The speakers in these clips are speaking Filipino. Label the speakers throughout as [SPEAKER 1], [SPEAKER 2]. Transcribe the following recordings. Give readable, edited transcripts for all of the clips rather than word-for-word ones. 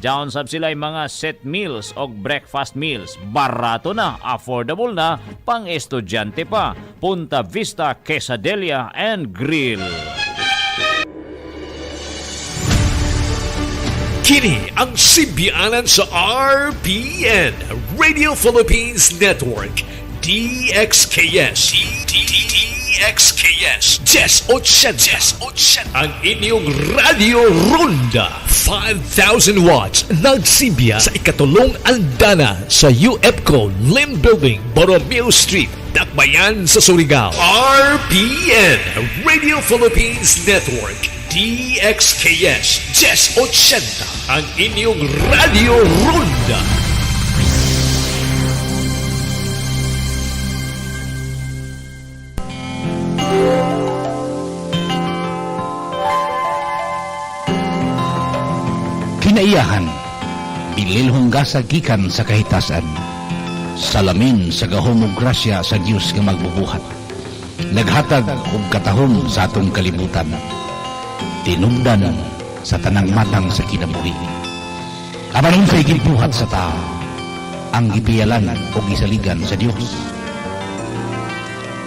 [SPEAKER 1] Down sab sila yung mga set meals o breakfast meals. Barato na, affordable na, pang estudyante pa. Punta Vista Quesadilla and Grill.
[SPEAKER 2] Kini ang simbiyanan sa RPN Radio Philippines Network DXKS DXKS 1080 ang inyong Radio Ronda 5,000 watts nagsimbiya sa ikatulong andana sa UFCO Lim Building, Borromeo Street, Dakbayan sa Surigao. RPN Radio Philippines Network DXKS 1080 ang inyong Radio Ronda.
[SPEAKER 3] Kinaiyahan, bililhong gasa gikan sa kahitasan, salamin sa gahomog grasya sa Diyos nga magbubuhat, naghatag og katahom sa atong kalibutan, tinubdan sa tanang matang sa kinabuhi. Abanon kay ginbuhat sa tao, ang gipiyalan o gisaligan sa Diyos.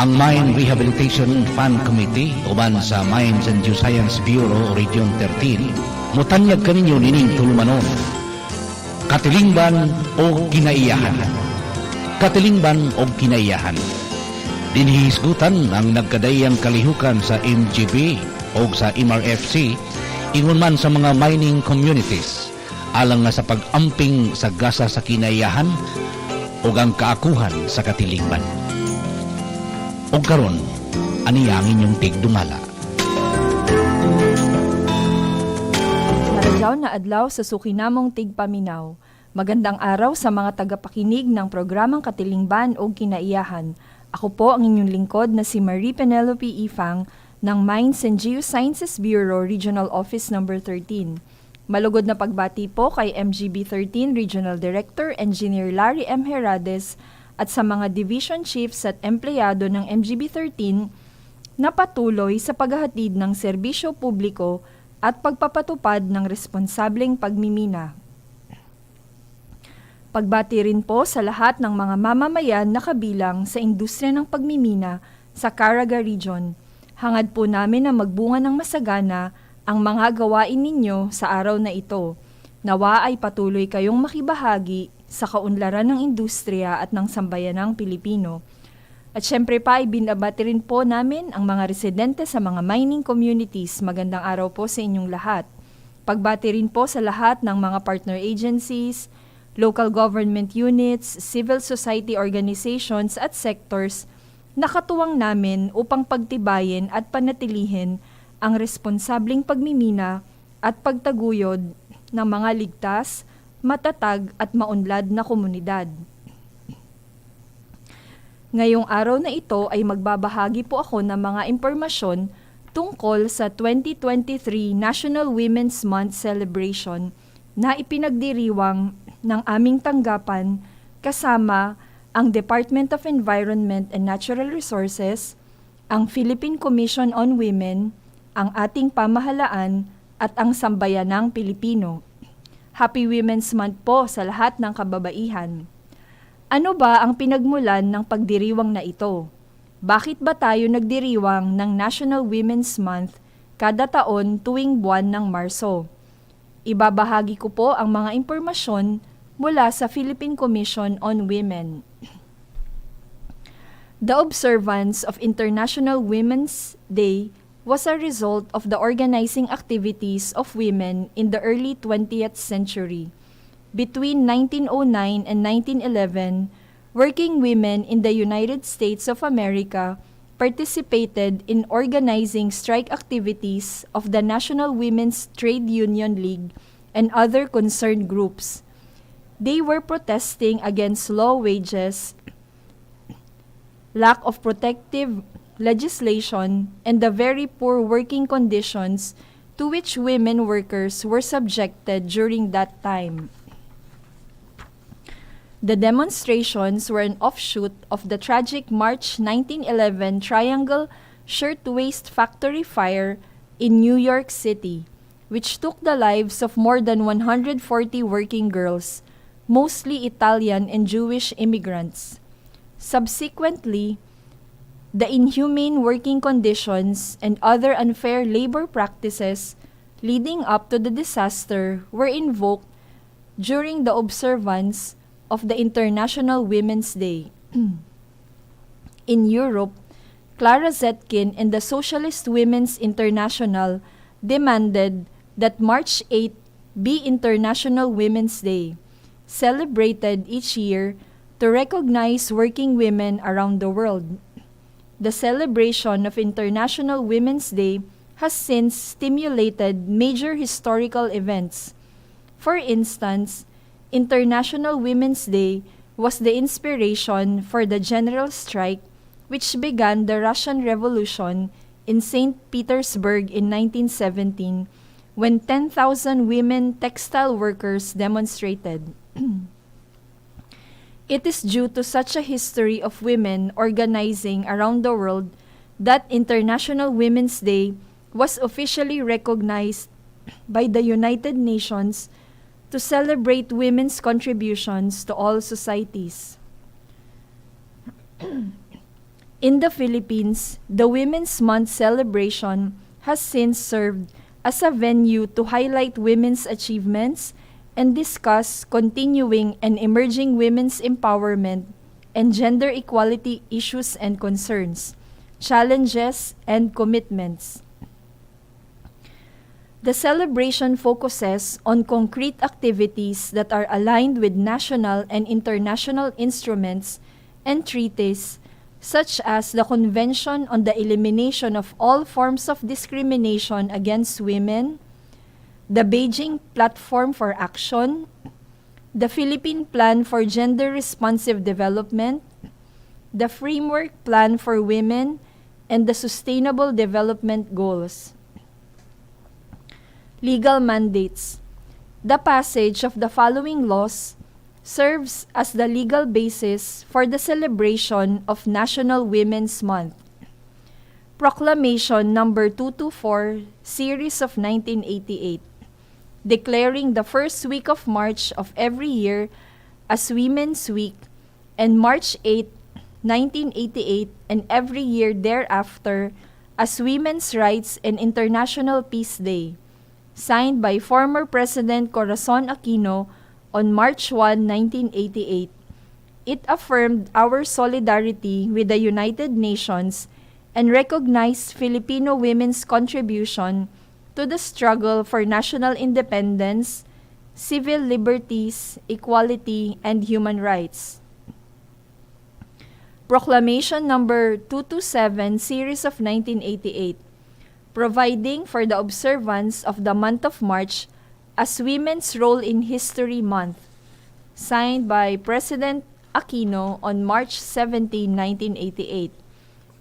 [SPEAKER 3] Ang Mine Rehabilitation Fund Committee uban sa Mines and Geoscience Bureau Region 13 mutanyag kaninyo nining tulumanon. Katilingban o kinaiyahan. Katilingban o kinaiyahan. Dinhihisgutan ang nagkadayang kalihukan sa MGB o sa MRFC ingon man sa mga mining communities alang nga sa pag-amping sa gasa sa kinaiyahan o ang kaakuhan sa katilingban. O karon, aniya ang inyong tigdumala.
[SPEAKER 4] Maradyaw na adlaw sa sukinamong tigpaminaw. Magandang araw sa mga tagapakinig ng programang Katilingban o Kinaiyahan. Ako po ang inyong lingkod na si Marie Penelope Fang ng Mines and Geosciences Bureau Regional Office No. 13. Malugod na pagbati po kay MGB 13 Regional Director Engineer Larry M. Herades at sa mga division chiefs at empleyado ng MGB 13 na patuloy sa paghahatid ng serbisyo publiko at pagpapatupad ng responsableng pagmimina. Pagbati rin po sa lahat ng mga mamamayan na kabilang sa industriya ng pagmimina sa Caraga Region. Hangad po namin na magbunga ng masagana ang mga gawain ninyo sa araw na ito. Nawa ay patuloy kayong makibahagi sa kaunlaran ng industriya at ng sambayanang Pilipino. At syempre pa, ibinabati rin po namin ang mga residente sa mga mining communities. Magandang araw po sa inyong lahat. Pagbati rin po sa lahat ng mga partner agencies, local government units, civil society organizations at sectors na katuwang namin upang pagtibayin at panatilihin ang responsableng pagmimina at pagtaguyod ng mga ligtas, matatag at maunlad na komunidad. Ngayong araw na ito ay magbabahagi po ako ng mga impormasyon tungkol sa 2023 National Women's Month Celebration na ipinagdiriwang ng aming tanggapan kasama ang Department of Environment and Natural Resources, ang Philippine Commission on Women, ang ating pamahalaan at ang sambayanang Pilipino. Happy Women's Month po sa lahat ng kababaihan. Ano ba ang pinagmulan ng pagdiriwang na ito? Bakit ba tayo nagdiriwang ng National Women's Month kada taon tuwing buwan ng Marso? Ibabahagi ko po ang mga impormasyon mula sa Philippine Commission on Women. The observance of International Women's Day was a result of the organizing activities of women in the early 20th century. Between 1909 and 1911, working women in the United States of America participated in organizing strike activities of the National Women's Trade Union League and other concerned groups. They were protesting against low wages, lack of protective legislation, and the very poor working conditions to which women workers were subjected during that time. The demonstrations were an offshoot of the tragic March 1911 Triangle Shirtwaist Factory fire in New York City. which took the lives of more than 140 working girls, mostly Italian and Jewish immigrants. Subsequently, the inhumane working conditions and other unfair labor practices leading up to the disaster were invoked during the observance of the International Women's Day. In Europe, Clara Zetkin and the Socialist Women's International demanded that March 8 be International Women's Day, celebrated each year to recognize working women around the world. The celebration of International Women's Day has since stimulated major historical events. For instance, International Women's Day was the inspiration for the general strike which began the Russian Revolution in St. Petersburg in 1917 when 10,000 women textile workers demonstrated. It is due to such a history of women organizing around the world that International Women's Day was officially recognized by the United Nations to celebrate women's contributions to all societies. In the Philippines, the Women's Month celebration has since served as a venue to highlight women's achievements and discuss continuing and emerging women's empowerment and gender equality issues and concerns, challenges, and commitments. The celebration focuses on concrete activities that are aligned with national and international instruments and treaties such as the Convention on the Elimination of All Forms of Discrimination Against Women, the Beijing Platform for Action, the Philippine Plan for Gender-Responsive Development, the Framework Plan for Women, and the Sustainable Development Goals. Legal mandates. The passage of the following laws serves as the legal basis for the celebration of National Women's Month. Proclamation number 224, Series of 1988, declaring the first week of March of every year as Women's Week, and March 8, 1988, and every year thereafter as Women's Rights and International Peace Day, signed by former President Corazon Aquino on March 1, 1988. It affirmed our solidarity with the United Nations and recognized Filipino women's contribution to the struggle for national independence, civil liberties, equality, and human rights. Proclamation number 227, Series of 1988, providing for the observance of the month of March as Women's Role in History Month, signed by President Aquino on March 17, 1988,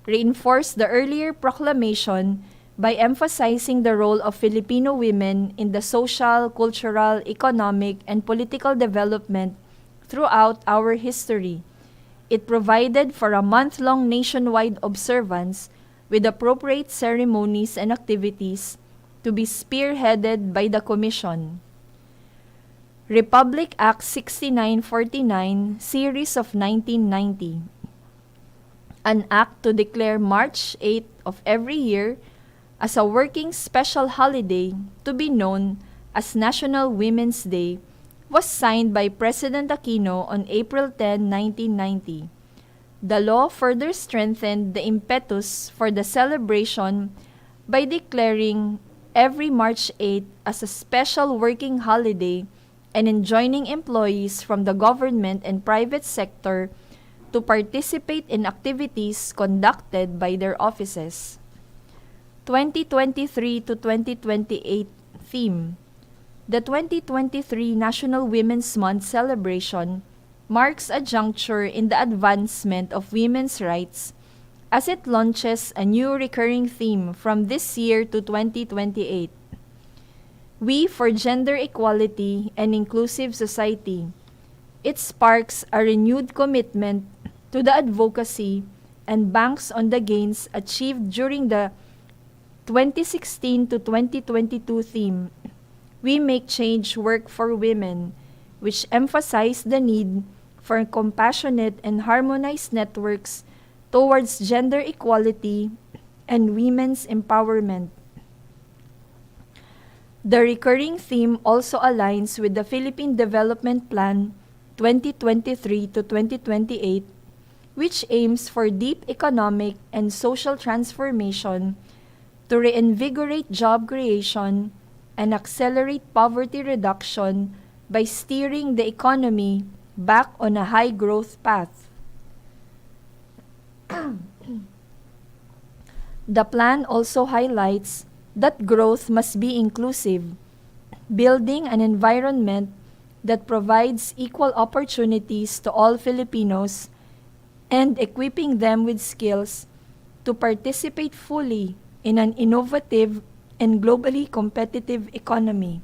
[SPEAKER 4] reinforced the earlier proclamation by emphasizing the role of Filipino women in the social, cultural, economic, and political development throughout our history. It provided for a month-long nationwide observance with appropriate ceremonies and activities to be spearheaded by the Commission. Republic Act 6949, Series of 1990, an act to declare March 8 of every year as a working special holiday to be known as National Women's Day, was signed by President Aquino on April 10, 1990. The law further strengthened the impetus for the celebration by declaring every March 8 as a special working holiday and enjoining employees from the government and private sector to participate in activities conducted by their offices. 2023 to 2028 theme. The 2023 National Women's Month celebration marks a juncture in the advancement of women's rights as it launches a new recurring theme from this year to 2028. We for Gender Equality and Inclusive Society. It sparks a renewed commitment to the advocacy and banks on the gains achieved during the 2016 to 2022 theme, We Make Change Work for Women, which emphasized the need for compassionate and harmonized networks towards gender equality and women's empowerment. The recurring theme also aligns with the Philippine Development Plan 2023 to 2028, which aims for deep economic and social transformation to reinvigorate job creation and accelerate poverty reduction by steering the economy back on a high growth path. The plan also highlights that growth must be inclusive, building an environment that provides equal opportunities to all Filipinos and equipping them with skills to participate fully in an innovative and globally competitive economy.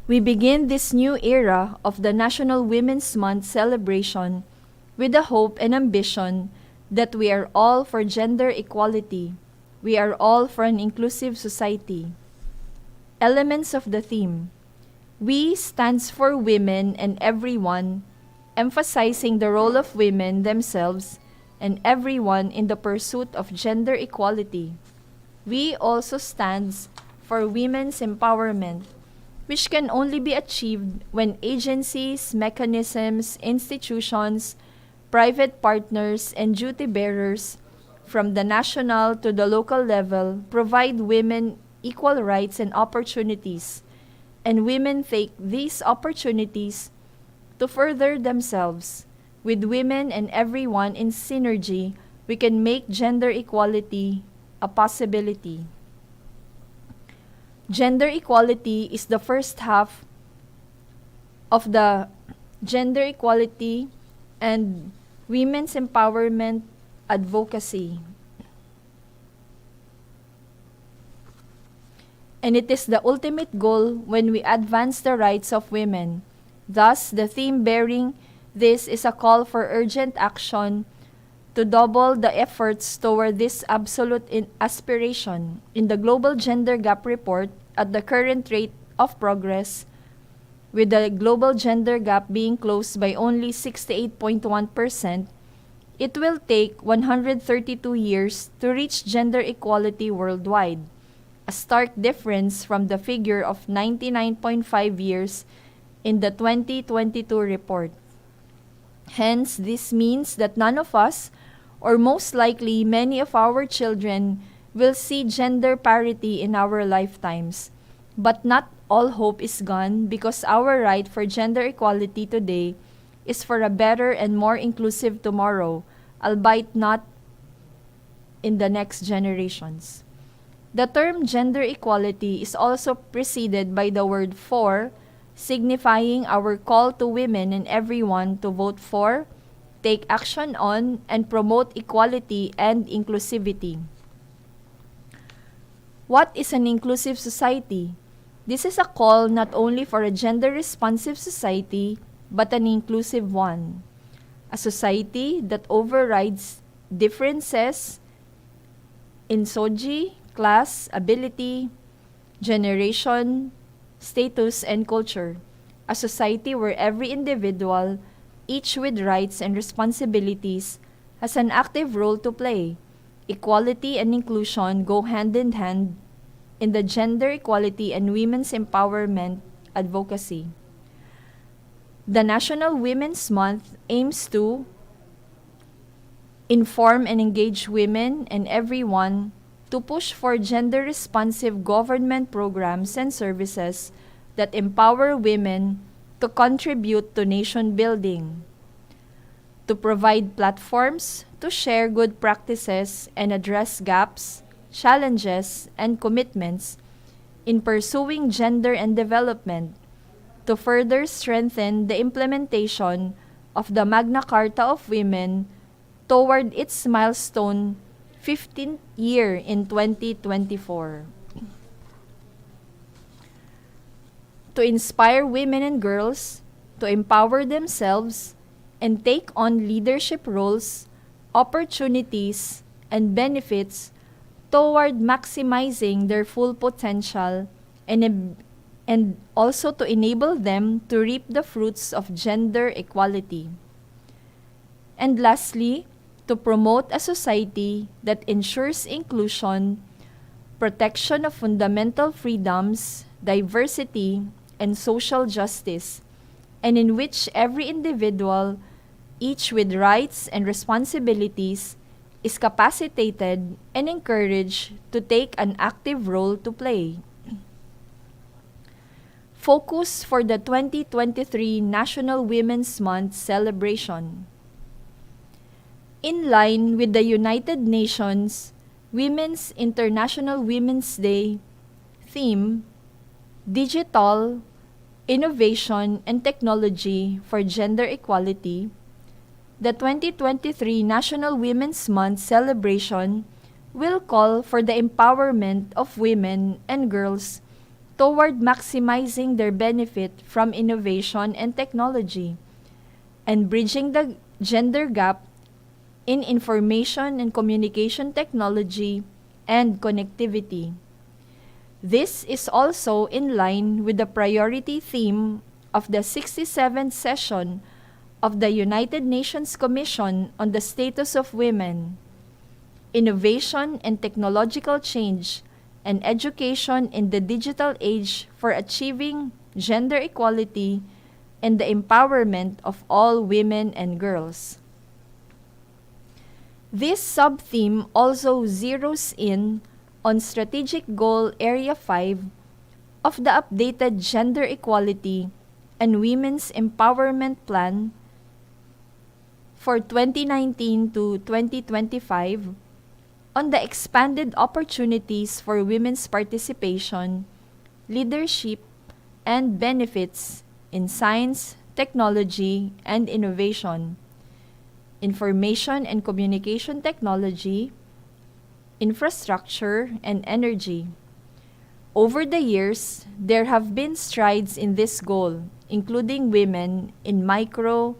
[SPEAKER 4] We begin this new era of the National Women's Month celebration with the hope and ambition that we are all for gender equality. We are all for an inclusive society. Elements of the theme. We stands for women and everyone, emphasizing the role of women themselves and everyone in the pursuit of gender equality. We also stands for women's empowerment, which can only be achieved when agencies, mechanisms, institutions, private partners, and duty bearers from the national to the local level provide women equal rights and opportunities, and women take these opportunities to further themselves. With women and everyone in synergy, we can make gender equality a possibility. Gender equality is the first half of the gender equality and women's empowerment advocacy. And it is the ultimate goal when we advance the rights of women. Thus, the theme bearing this is a call for urgent action to double the efforts toward this absolute aspiration. In the Global Gender Gap Report, at the current rate of progress, with the global gender gap being closed by only 68.1%, it will take 132 years to reach gender equality worldwide, a stark difference from the figure of 99.5 years in the 2022 report. Hence, this means that none of us, or most likely many of our children, will see gender parity in our lifetimes. But not all hope is gone, because our right for gender equality today is for a better and more inclusive tomorrow, albeit not in the next generations. The term gender equality is also preceded by the word for, signifying our call to women and everyone to vote for, take action on, and promote equality and inclusivity. What is an inclusive society? This is a call not only for a gender-responsive society, but an inclusive one. A society that overrides differences in soji, class, ability, generation, status, and culture. A society where every individual, each with rights and responsibilities, has an active role to play. Equality and inclusion go hand in hand in the gender equality and women's empowerment advocacy. The National Women's Month aims to inform and engage women and everyone to push for gender-responsive government programs and services that empower women to contribute to nation building, to provide platforms to share good practices and address gaps, challenges, and commitments in pursuing gender and development, to further strengthen the implementation of the Magna Carta of Women toward its milestone 15th year in 2024. To inspire women and girls to empower themselves and take on leadership roles opportunities, and benefits toward maximizing their full potential and also to enable them to reap the fruits of gender equality. And lastly, to promote a society that ensures inclusion, protection of fundamental freedoms, diversity, and social justice, and in which every individual, each with rights and responsibilities, is capacitated and encouraged to take an active role to play. Focus for the 2023 National Women's Month celebration. In line with the United Nations Women's International Women's Day theme, Digital, Innovation, and Technology for Gender Equality, the 2023 National Women's Month celebration will call for the empowerment of women and girls toward maximizing their benefit from innovation and technology, and bridging the gender gap in information and communication technology and connectivity. This is also in line with the priority theme of the 67th session of the United Nations Commission on the Status of Women, Innovation and Technological Change, and Education in the Digital Age for Achieving Gender Equality and the Empowerment of All Women and Girls. This sub-theme also zeroes in on Strategic Goal Area 5 of the updated Gender Equality and Women's Empowerment Plan for 2019 to 2025 on the expanded opportunities for women's participation, leadership, and benefits in science, technology, and innovation, information and communication technology, infrastructure, and energy. Over the years, there have been strides in this goal, including women in micro,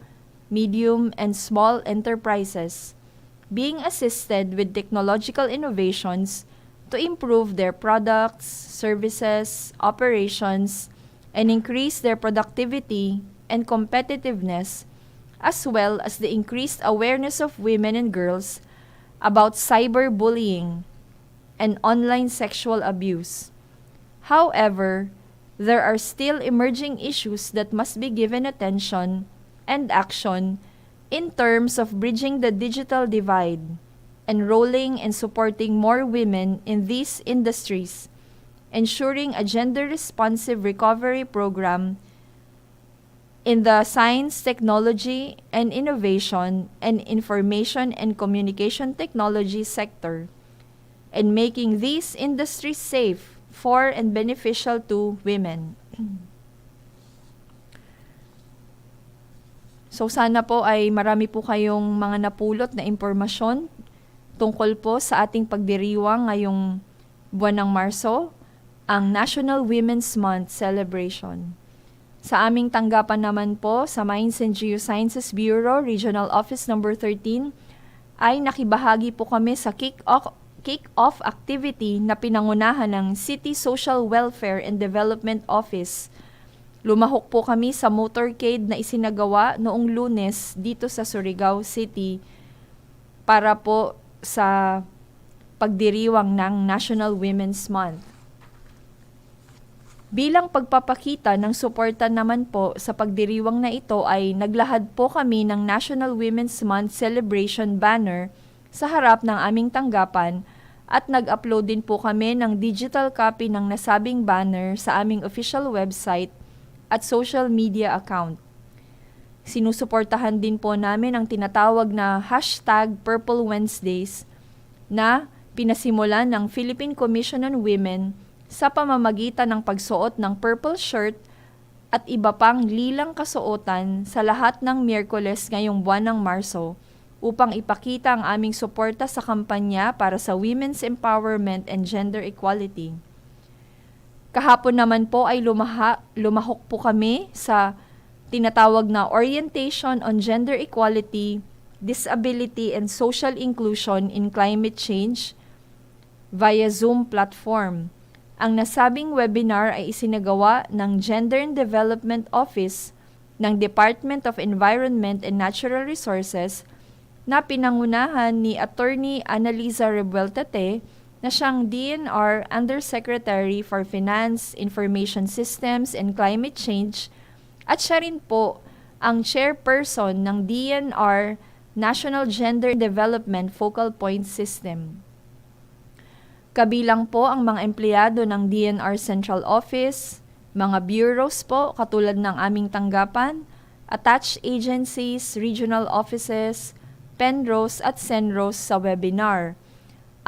[SPEAKER 4] medium, and small enterprises being assisted with technological innovations to improve their products, services, operations, and increase their productivity and competitiveness, as well as the increased awareness of women and girls about cyberbullying and online sexual abuse. However, there are still emerging issues that must be given attention and action in terms of bridging the digital divide, enrolling and supporting more women in these industries, ensuring a gender-responsive recovery program in the science, technology, and innovation and information and communication technology sector, and making these industries safe for and beneficial to women. So sana po ay marami po kayong mga napulot na impormasyon tungkol po sa ating pagdiriwang ngayong buwan ng Marso, ang National Women's Month celebration. Sa aming tanggapan naman po sa Mines and Geosciences Bureau, Regional Office Number 13, ay nakibahagi po kami sa kick-off activity na pinangunahan ng City Social Welfare and Development Office. Lumahok po kami sa motorcade na isinagawa noong Lunes dito sa Surigao City para po sa pagdiriwang ng National Women's Month. Bilang pagpapakita ng suporta naman po sa pagdiriwang na ito ay naglahad po kami ng National Women's Month celebration banner sa harap ng aming tanggapan at nag-upload din po kami ng digital copy ng nasabing banner sa aming official website at social media account. Sinusuportahan din po namin ang tinatawag na #Purple Wednesdays na pinasimulan ng Philippine Commission on Women sa pamamagitan ng pagsuot ng purple shirt at iba pang lilang kasuotan sa lahat ng Miyerkules ngayong buwan ng Marso upang ipakita ang aming suporta sa kampanya para sa women's empowerment and gender equality. Kahapon naman po ay lumahok po kami sa tinatawag na Orientation on Gender Equality, Disability and Social Inclusion in Climate Change via Zoom platform. Ang nasabing webinar ay isinagawa ng Gender and Development Office ng Department of Environment and Natural Resources na pinangunahan ni Attorney Annalisa Rebueltate na siyang DNR Undersecretary for Finance, Information Systems, and Climate Change at siya rin po ang chairperson ng DNR National Gender Development Focal Point System. Kabilang po ang mga empleyado ng DNR Central Office, mga bureaus po katulad ng aming tanggapan, attached agencies, regional offices, PENROS at CENROS sa webinar.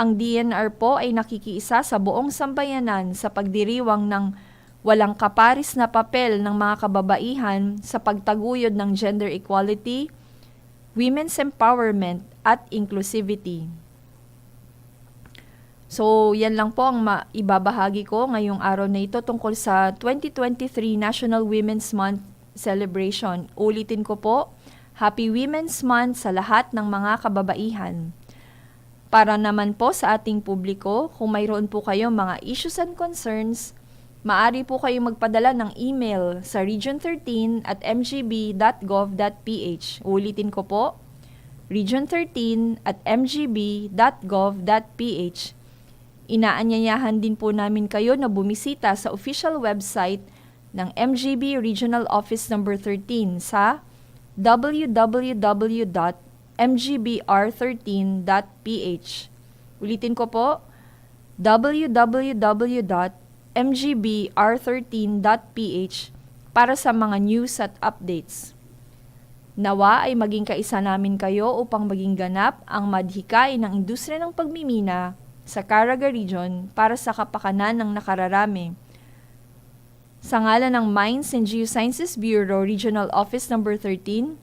[SPEAKER 4] Ang DNR po ay nakikiisa sa buong sambayanan sa pagdiriwang ng walang kaparis na papel ng mga kababaihan sa pagtaguyod ng gender equality, women's empowerment at inclusivity. So, yan lang po ang maibabahagi ko ngayong araw na ito tungkol sa 2023 National Women's Month Celebration. Ulitin ko po, Happy Women's Month sa lahat ng mga kababaihan. Para naman po sa ating publiko, kung mayroon po kayong mga issues and concerns, maaari po kayong magpadala ng email sa region13@mgb.gov.ph. Ulitin ko po, region13@mgb.gov.ph. Inaanyayahan din po namin kayo na bumisita sa official website ng MGB Regional Office number 13 sa www.mgbr13.ph. Ulitin ko po, www.mgbr13.ph para sa mga news at updates. Nawa ay maging kaisa namin kayo upang maging ganap ang madhikain ng industriya ng pagmimina sa Caraga Region para sa kapakanan ng nakararami. Sa ngalan ng Mines and Geosciences Bureau Regional Office number 13,